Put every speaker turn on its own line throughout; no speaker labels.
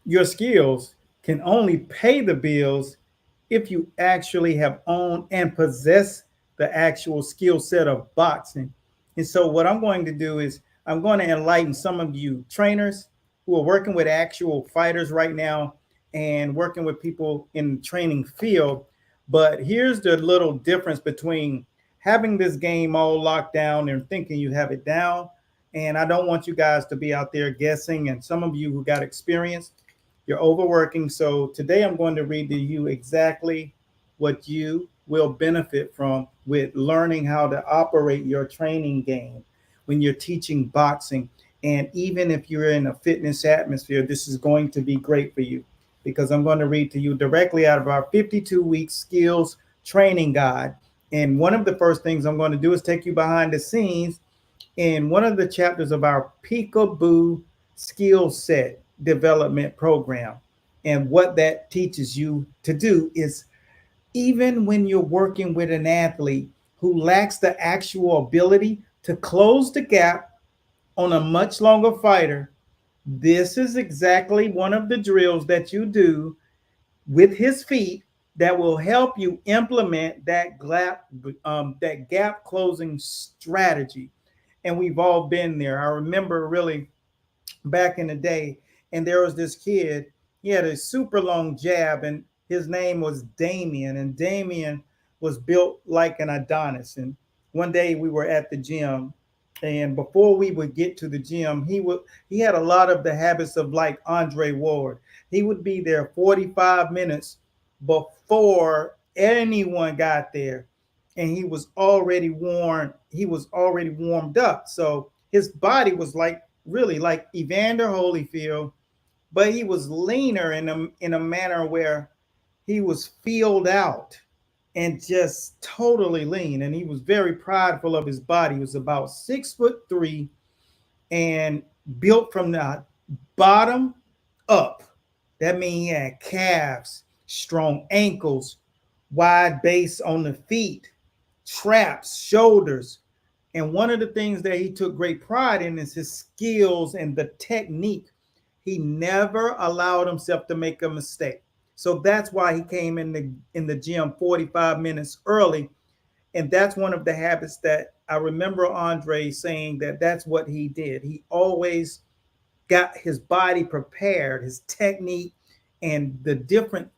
Your skills can only pay the bills if you actually have owned and possess the actual skill set of boxing. And so, what I'm going to do is I'm going to enlighten some of you trainers who are working with actual fighters right now and working with people in the training field. But here's the little difference between having this game all locked down and thinking you have it down. And I don't want you guys to be out there guessing. And some of you who got experience, you're overworking. So today I'm going to read to you exactly what you will benefit from with learning how to operate your training game when you're teaching boxing. And even if you're in a fitness atmosphere, this is going to be great for you because I'm going to read to you directly out of our 52-week skills training guide. And one of the first things I'm going to do is take you behind the scenes in one of the chapters of our Peekaboo skill set development program. And what that teaches you to do is even when you're working with an athlete who lacks the actual ability to close the gap on a much longer fighter, this is exactly one of the drills that you do with his feet that will help you implement that gap closing strategy. And we've all been there. I remember really back in the day, and there was this kid. He had a super long jab, and his name was Damien. And Damien was built like an Adonis. And one day we were at the gym, and before we would get to the gym, he had a lot of the habits of like Andre Ward. He would be there 45 minutes before anyone got there, and he was already worn. He was already warmed up, so his body was like really like Evander Holyfield, but he was leaner in a manner where he was filled out and just totally lean. And he was very prideful of his body. He was about 6'3" and built from the bottom up. That means he had calves, strong ankles, wide base on the feet, traps, shoulders. And one of the things that he took great pride in is his skills and the technique. He never allowed himself to make a mistake. So that's why he came in the gym 45 minutes early. And that's one of the habits that I remember Andre saying that that's what he did. He always got his body prepared, his technique, and the different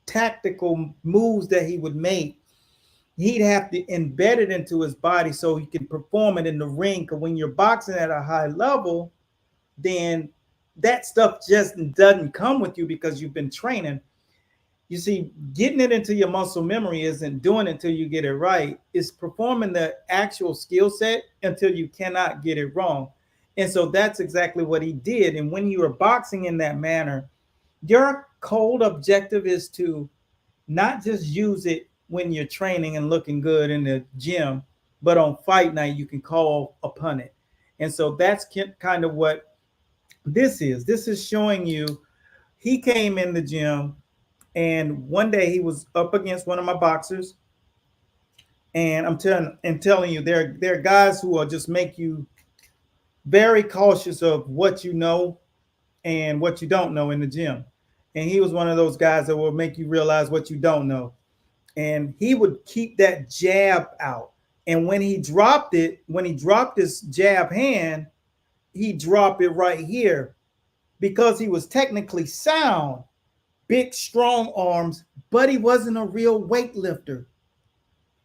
tactical moves that he would make. He'd have to embed it into his body so he can perform it in the ring. Because when you're boxing at a high level, then that stuff just doesn't come with you because you've been training. You see, getting it into your muscle memory isn't doing it until you get it right. It's performing the actual skill set until you cannot get it wrong. And so that's exactly what he did. And when you are boxing in that manner, your cold objective is to not just use it when you're training and looking good in the gym, but on fight night, you can call upon it. And so that's kind of what this is. This is showing you he came in the gym, and one day he was up against one of my boxers. And I'm telling you, there are guys who will just make you very cautious of what you know and what you don't know in the gym. And he was one of those guys that will make you realize what you don't know. And he would keep that jab out. And when he dropped his jab hand, he dropped it right here because he was technically sound, big, strong arms, but he wasn't a real weightlifter.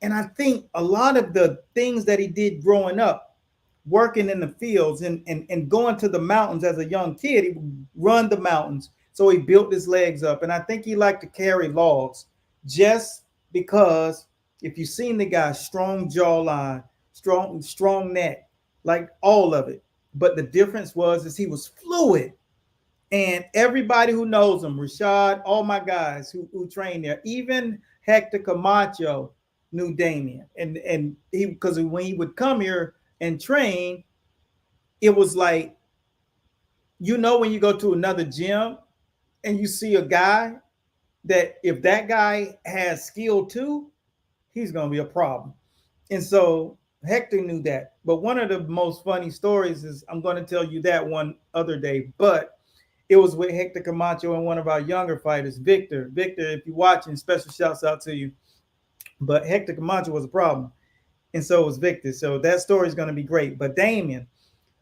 And I think a lot of the things that he did growing up, working in the fields and going to the mountains as a young kid, he would run the mountains. So he built his legs up. And I think he liked to carry logs just because if you've seen the guy, strong jawline, strong neck, like all of it. But the difference was is he was fluid. And everybody who knows him, Rashad, all my guys who trained there, even Hector Camacho knew Damien. And he because when he would come here and train, it was like, when you go to another gym and you see a guy that if that guy has skill too, he's gonna be a problem. And so Hector knew that. But one of the most funny stories is I'm going to tell you that one other day. But It was with Hector Camacho and one of our younger fighters, Victor. Victor, if you're watching, special shouts out to you. But Hector Camacho was a problem, and so was Victor. So that story is going to be great. But Damien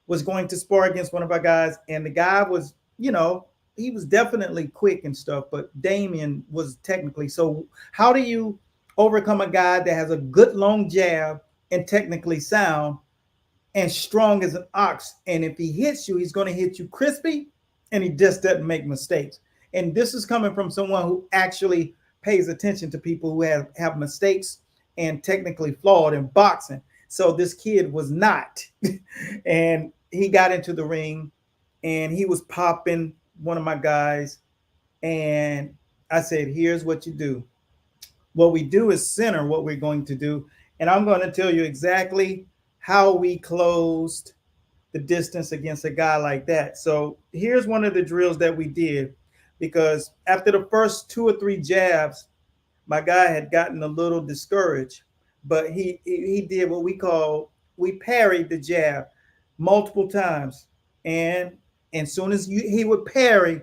was going to spar against one of our guys, and the guy was, he was definitely quick and stuff, but Damien was technically. So how do you overcome a guy that has a good long jab and technically sound and strong as an ox? And if he hits you, he's going to hit you crispy, and he just doesn't make mistakes. And this is coming from someone who actually pays attention to people who have mistakes and technically flawed in boxing. So this kid was not. And he got into the ring and he was popping one of my guys. And I said, here's what you do. What we do is center what we're going to do. And I'm going to tell you exactly how we closed the distance against a guy like that. So here's one of the drills that we did, because after the first 2 or 3 jabs, my guy had gotten a little discouraged, but he did what we parried the jab multiple times. And as soon as he would parry,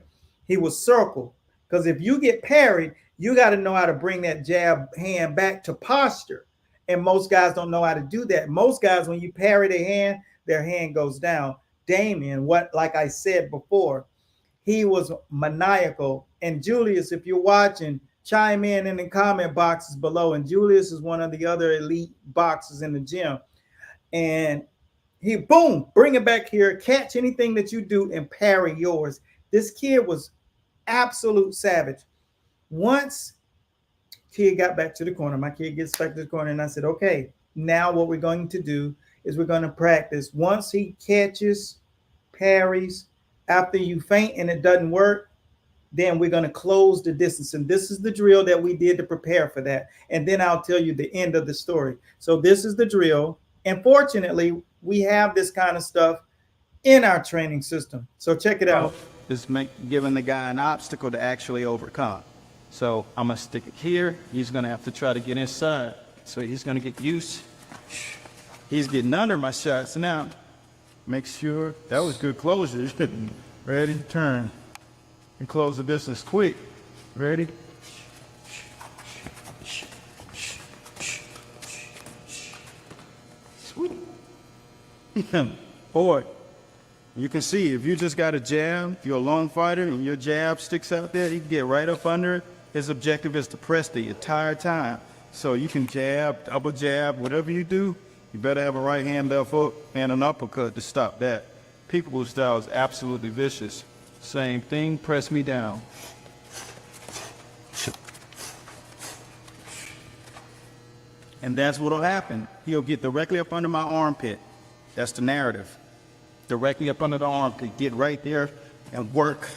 he would circle. Because if you get parried, you got to know how to bring that jab hand back to posture. And most guys don't know how to do that. Most guys, when you parry their hand goes down. Damien, like I said before, he was maniacal. And Julius, if you're watching, chime in the comment boxes below. And Julius is one of the other elite boxers in the gym. And he, boom, bring it back here, catch anything that you do and parry yours. This kid was absolute savage. Once kid got back to the corner, my kid gets back to the corner, and I said, okay, now what we're going to do is we're going to practice. Once he catches, parries, after you feint and it doesn't work, then we're going to close the distance. And this is the drill that we did to prepare for that. And then I'll tell you the end of the story. So this is the drill. And fortunately, we have this kind of stuff in our training system. So check it out.
Is giving the guy an obstacle to actually overcome. So I'm going to stick it here. He's going to have to try to get inside. So he's going to get used. He's getting under my shots now. Make sure. That was good closure. Ready, turn. And close the distance quick. Ready? Sweet. Boy, you can see if you just got a jab, if you're a long fighter and your jab sticks out there, you can get right up under it. His objective is to press the entire time. So you can jab, double jab, whatever you do, you better have a right hand, left hook, and an uppercut to stop that. Peekaboo style is absolutely vicious. Same thing, press me down. And that's what'll happen. He'll get directly up under my armpit. That's the narrative. Directly up under the armpit. Get right there and work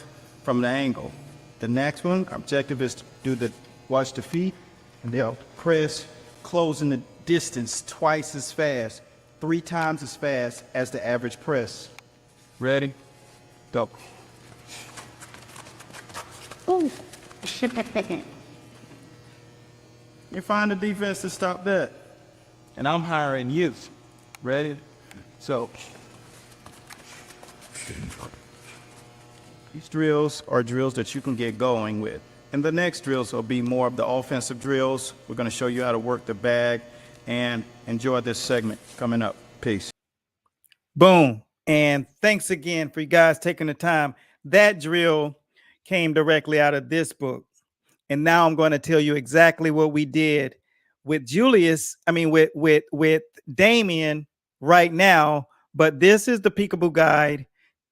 from the angle. The next one, our objective is to watch the feet, and they'll press, closing the distance twice as fast, 3 times as fast as the average press. Ready? Go.
Ooh.
You find the defense to stop that. And I'm hiring you. Ready? So, these drills are drills that you can get going with. And the next drills will be more of the offensive drills. We're going to show you how to work the bag, and enjoy this segment coming up. Peace.
Boom. And thanks again for you guys taking the time. That drill came directly out of this book. And now I'm going to tell you exactly what we did with with Damien right now. But this is the Peekaboo Guide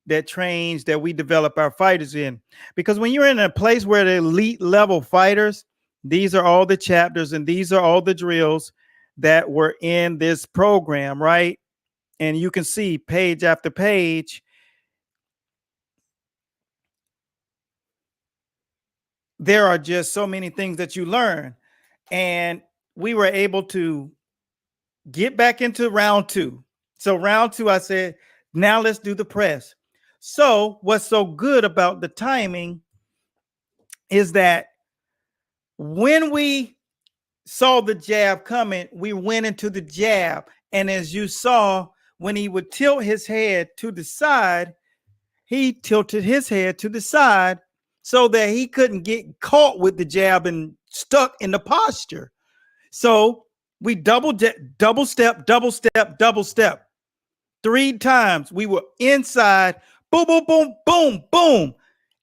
that we develop our fighters in. Because when you're in a place where the elite level fighters, these are all the chapters and these are all the drills that were in this program, right? And you can see page after page. There are just so many things that you learn. And we were able to get back into round 2. So round 2, I said, now let's do the press. So what's so good about the timing is that when we saw the jab coming, we went into the jab. And as you saw, when he would tilt his head to the side, he tilted his head to the side so that he couldn't get caught with the jab and stuck in the posture. So we double step, double step, double step. 3 times we were inside, boom, boom, boom, boom, boom.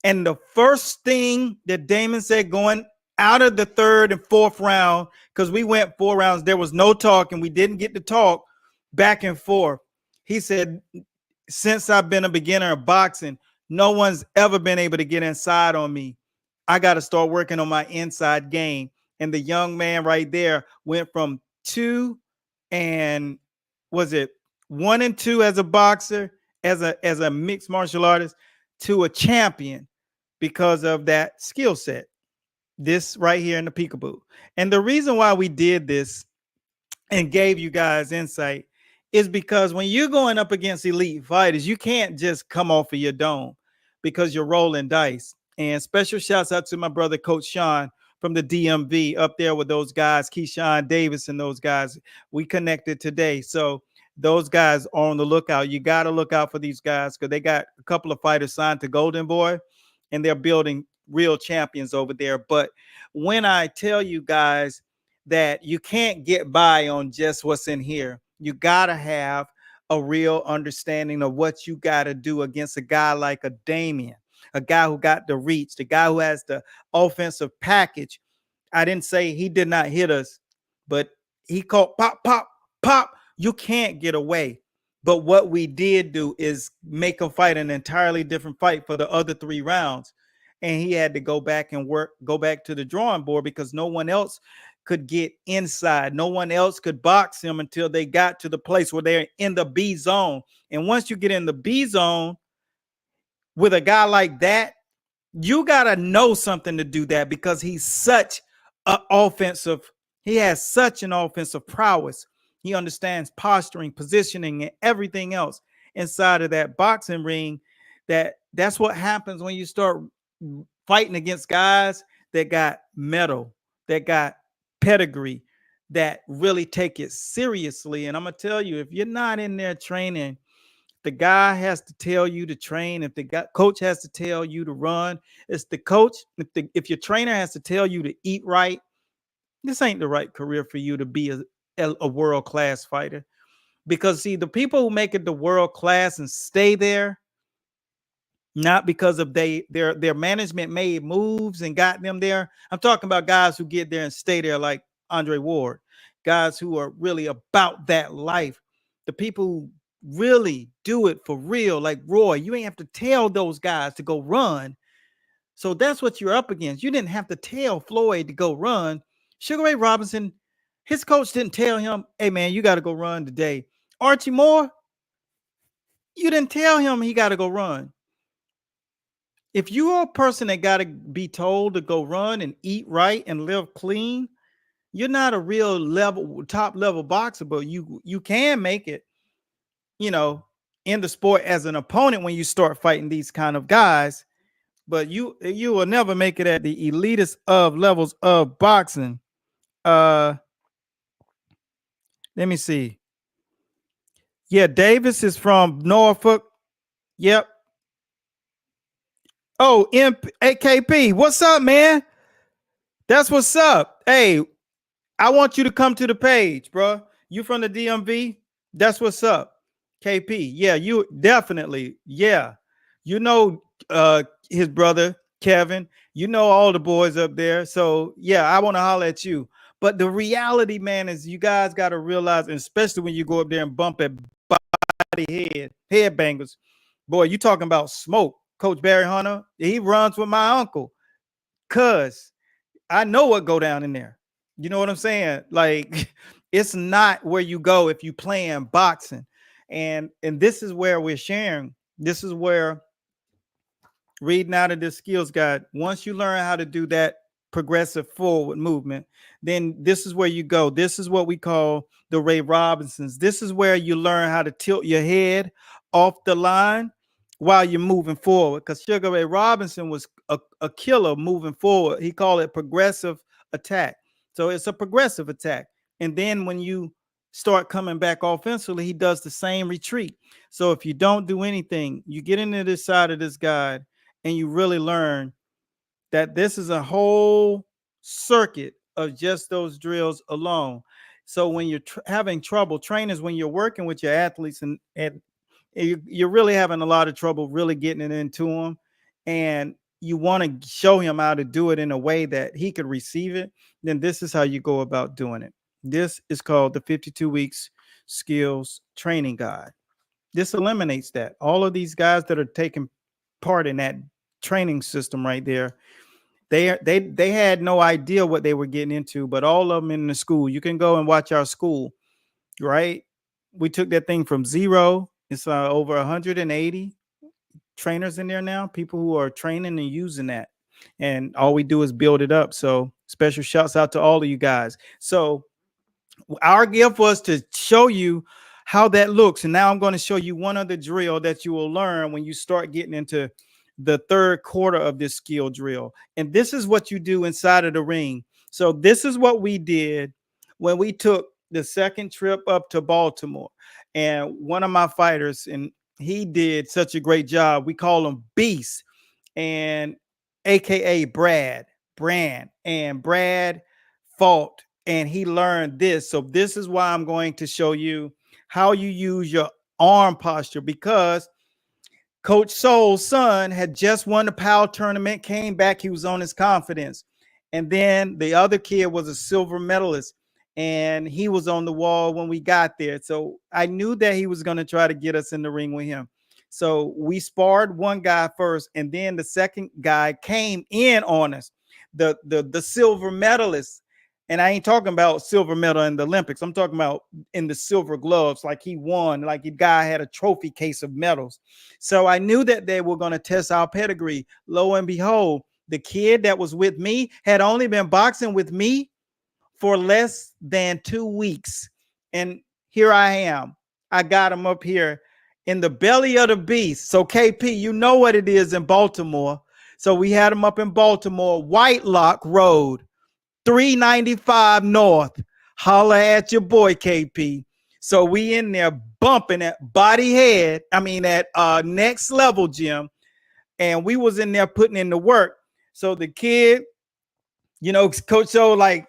And the first thing that Damon said going out of the third and fourth round, because we went 4 rounds, there was no talk and we didn't get to talk back and forth. He said, since I've been a beginner of boxing, no one's ever been able to get inside on me. I got to start working on my inside game. And the young man right there went from 2 and was it 1 and 2 as a boxer, as a mixed martial artist, to a champion because of that skill set. This right here in the peekaboo. And the reason why we did this and gave you guys insight is because when you're going up against elite fighters, you can't just come off of your dome because you're rolling dice. And special shouts out to my brother, Coach Sean from the DMV up there with those guys, Keyshawn Davis and those guys. We connected today. So those guys are on the lookout. You got to look out for these guys because they got a couple of fighters signed to Golden Boy and they're building real champions over there. But when I tell you guys that you can't get by on just what's in here, you got to have a real understanding of what you got to do against a guy like a Damien, a guy who got the reach, the guy who has the offensive package. I didn't say he did not hit us, but he called pop, pop, pop. You can't get away. But what we did do is make him fight an entirely different fight for the other 3 rounds. And he had to go back and go back to the drawing board because no one else could get inside. No one else could box him until they got to the place where they're in the B zone. And once you get in the B zone with a guy like that, you got to know something to do that because he's such an offensive, he has such an offensive prowess. He understands posturing, positioning, and everything else inside of that boxing ring. That's what happens when you start fighting against guys that got metal, that got pedigree, that really take it seriously. And I'm gonna tell you, if you're not in there training, the guy has to tell you to train. If the coach has to tell you to run, it's the coach. If your trainer has to tell you to eat right, this ain't the right career for you to be a world class fighter. Because see, the people who make it to world class and stay there, not because of their management made moves and got them there. I'm talking about guys who get there and stay there, like Andre Ward, guys who are really about that life. The people who really do it for real, like Roy. You ain't have to tell those guys to go run. So that's what you're up against. You didn't have to tell Floyd to go run. Sugar Ray Robinson, his coach didn't tell him, hey man, you got to go run today. Archie Moore, you didn't tell him he got to go run. If you're a person that got to be told to go run and eat right and live clean, you're not a real top level boxer, but you can make it, you know, in the sport as an opponent when you start fighting these kind of guys. But you will never make it at the elitist of levels of boxing. Let me see. Yeah, Davis is from Norfolk. Yep. Oh, AKP. What's up, man? That's what's up. Hey, I want you to come to the page, bro. You from the DMV? That's what's up. KP. Yeah, you definitely. Yeah. You know his brother, Kevin. You know all the boys up there. So, yeah, I want to holler at you. But the reality, man, is you guys got to realize, and especially when you go up there and bump at body headbangers, boy, you talking about smoke. Coach Barry Hunter, he runs with my uncle. Cuz I know what go down in there. You know what I'm saying? Like it's not where you go if you playing boxing. And this is where we're sharing. This is where reading out of this skills guide. Once you learn how to do that progressive forward movement, then this is where you go. This is what we call the Ray Robinsons. This is where you learn how to tilt your head off the line while you're moving forward. Because Sugar Ray Robinson was a killer moving forward. He called it progressive attack. So it's a progressive attack. And then when you start coming back offensively, he does the same retreat. So if you don't do anything, you get into this side of this guide and you really learn that this is a whole circuit of just those drills alone. So when you're having trouble, trainers, when you're working with your athletes and you're really having a lot of trouble really getting it into him, and you want to show him how to do it in a way that he could receive it, then this is how you go about doing it. This is called the 52 weeks skills training guide. This eliminates that. All of these guys that are taking part in that training system right there, they had no idea what they were getting into, but all of them in the school, you can go and watch our school, right? We took that thing from zero. It's over 180 trainers in there now, people who are training and using that. And all we do is build it up. So special shouts out to all of you guys. So our gift was to show you how that looks. And now I'm going to show you one other drill that you will learn when you start getting into the third quarter of this skill drill. And this is what you do inside of the ring. So this is what we did when we took the second trip up to Baltimore. And one of my fighters, and he did such a great job. We call him Beast, and AKA Brand. And Brad fought and he learned this. So this is why I'm going to show you how you use your arm posture, because Coach Soul's son had just won the PAL tournament, came back, he was on his confidence. And then the other kid was a silver medalist, and he was on the wall when we got there. So I knew that he was going to try to get us in the ring with him. So we sparred one guy first, and then the second guy came in on us, the silver medalist. And I ain't talking about silver medal in the Olympics. I'm talking about in the silver gloves, like he won, like the guy had a trophy case of medals. So I knew that they were going to test our pedigree. Lo and behold, the kid that was with me had only been boxing with me for less than 2 weeks. And here I am. I got him up here in the belly of the beast. So KP, you know what it is in Baltimore. So we had him up in Baltimore, Whitelock Road, 395 North. Holla at your boy KP. So we in there bumping at at Next Level Gym, and we was in there putting in the work. So the kid, Coach O, like,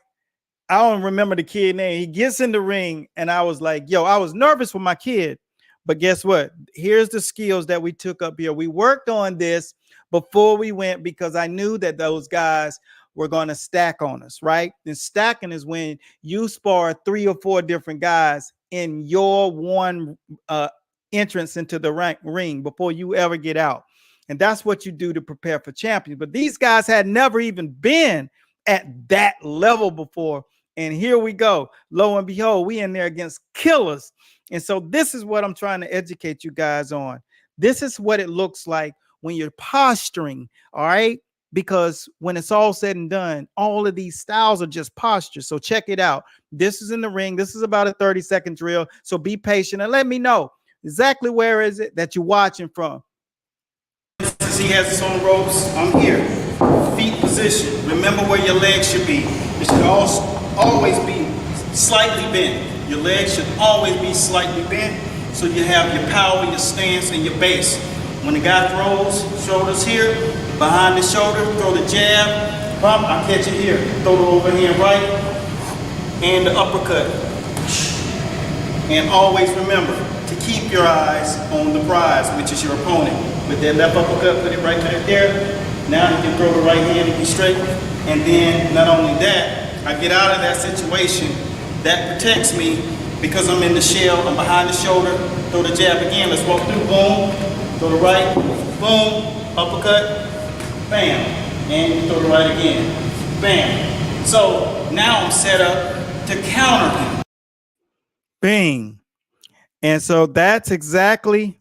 I don't remember the kid name. He gets in the ring, and I was like, yo, I was nervous for my kid. But guess what? Here's the skills that we took up here. We worked on this before we went because I knew that those guys were going to stack on us, right? And stacking is when you spar 3 or 4 different guys in your one entrance into the ring before you ever get out. And that's what you do to prepare for champions. But these guys had never even been at that level before. And here we go. Lo and behold, we in there against killers. And so this is what I'm trying to educate you guys on. This is what it looks like when you're posturing, all right? Because when it's all said and done, all of these styles are just posture. So check it out. This is in the ring. This is about a 30-second drill. So be patient and let me know exactly where is it that you're watching from. He has his own ropes. I'm here. Feet position. Remember where your legs should be. It should always be slightly bent. Your legs should always be slightly bent, so you have your power, your stance, and your base. When the guy throws, shoulders here, behind the shoulder, throw the jab, pump, I catch it here. Throw the overhand right, and the uppercut. And always remember to keep your eyes on the prize, which is your opponent. With that left uppercut, put it right there. Now you can throw the right hand and be straight. And then, not only that, I get out of that situation. That protects me because I'm in the shell, I'm behind the shoulder, throw the jab again, let's walk through, boom, throw the right, boom, uppercut, bam, and you throw the right again, bam. So now I'm set up to counter him. Bing. And so that's exactly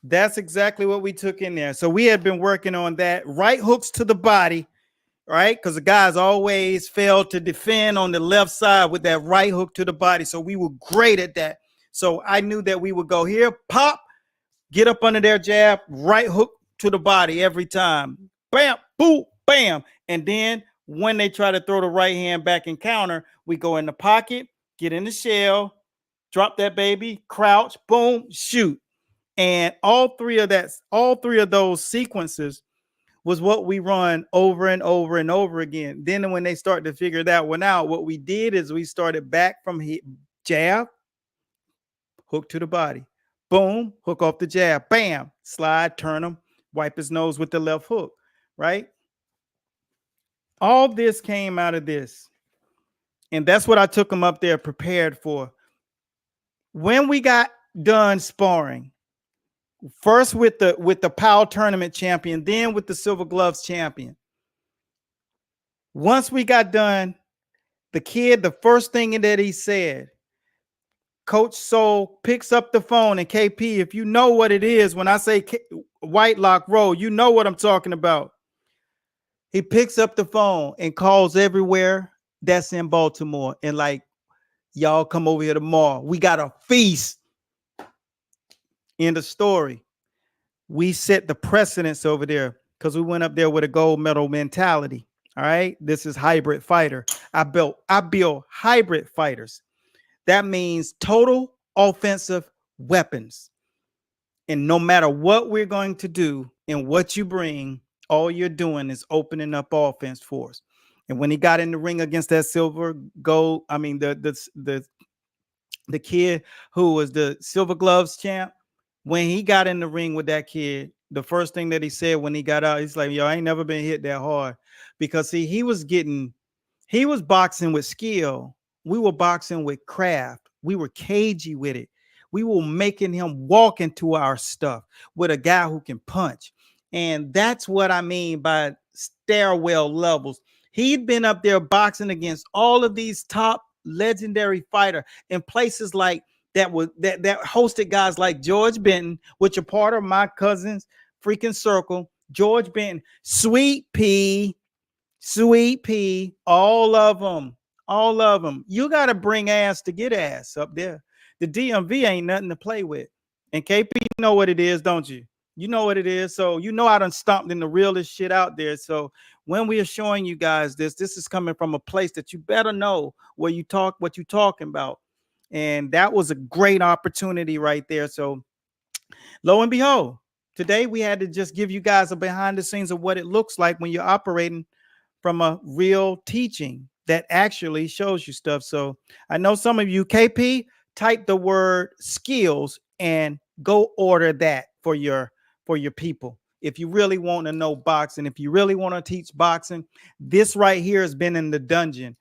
what we took in there. So we had been working on that. Right hooks to the body, right? Because the guys always failed to defend on the left side with that right hook to the body. So we were great at that. So I knew that we would go here, pop, get up under their jab, right hook to the body every time. Bam, boom, bam. And then when they try to throw the right hand back and counter, we go in the pocket, get in the shell, drop that baby, crouch, boom, shoot. And all three of those sequences was what we run over and over and over again. Then when they start to figure that one out, what we did is we started back from jab, hook to the body, boom, hook off the jab, bam, slide, turn him, wipe his nose with the left hook, right? All this came out of this. And that's what I took him up there prepared for. When we got done sparring, first with the PAL tournament champion, then with the Silver Gloves champion. Once we got done, the kid, the first thing that he said, Coach Soul picks up the phone, and KP, if you know what it is, when I say White Lock Road, you know what I'm talking about. He picks up the phone and calls everywhere that's in Baltimore and like, y'all come over here tomorrow. We got a feast. End of story. We set the precedence over there because we went up there with a gold medal mentality. All right. This is hybrid fighter. I build hybrid fighters. That means total offensive weapons. And no matter what we're going to do and what you bring, all you're doing is opening up offense for us. And when he got in the ring against that the kid who was the Silver Gloves champ, when he got in the ring with that kid, the first thing that he said when he got out, he's like, yo, I ain't never been hit that hard. Because see, he was boxing with skill. We were boxing with craft. We were cagey with it. We were making him walk into our stuff with a guy who can punch. And that's what I mean by stairwell levels. He'd been up there boxing against all of these top legendary fighter in places like that hosted guys like George Benton, which are part of my cousin's freaking circle. George Benton, Sweet Pea, all of them. You got to bring ass to get ass up there. The DMV ain't nothing to play with. And KP, you know what it is, don't you? You know what it is. So you know I done stomped in the realest shit out there. So when we are showing you guys this is coming from a place that you better know where you talk what you talking about. And that was a great opportunity right there. So lo and behold, today we had to just give you guys a behind the scenes of what it looks like when you're operating from a real teaching that actually shows you stuff. So I know some of you, KP, type the word skills and go order that for your people. If you really want to know boxing, if you really want to teach boxing, this right here has been in the dungeon.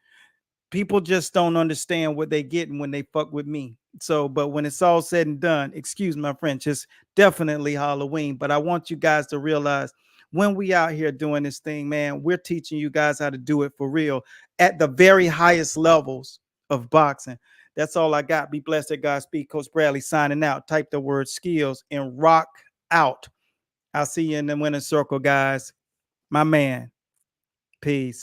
People just don't understand what they getting when they fuck with me. So, but when it's all said and done, excuse my French, it's definitely Halloween. But I want you guys to realize when we out here doing this thing, man, we're teaching you guys how to do it for real at the very highest levels of boxing. That's all I got. Be blessed at Godspeed. Coach Bradley signing out. Type the word skills and rock out. I'll see you in the winner's circle, guys. My man. Peace.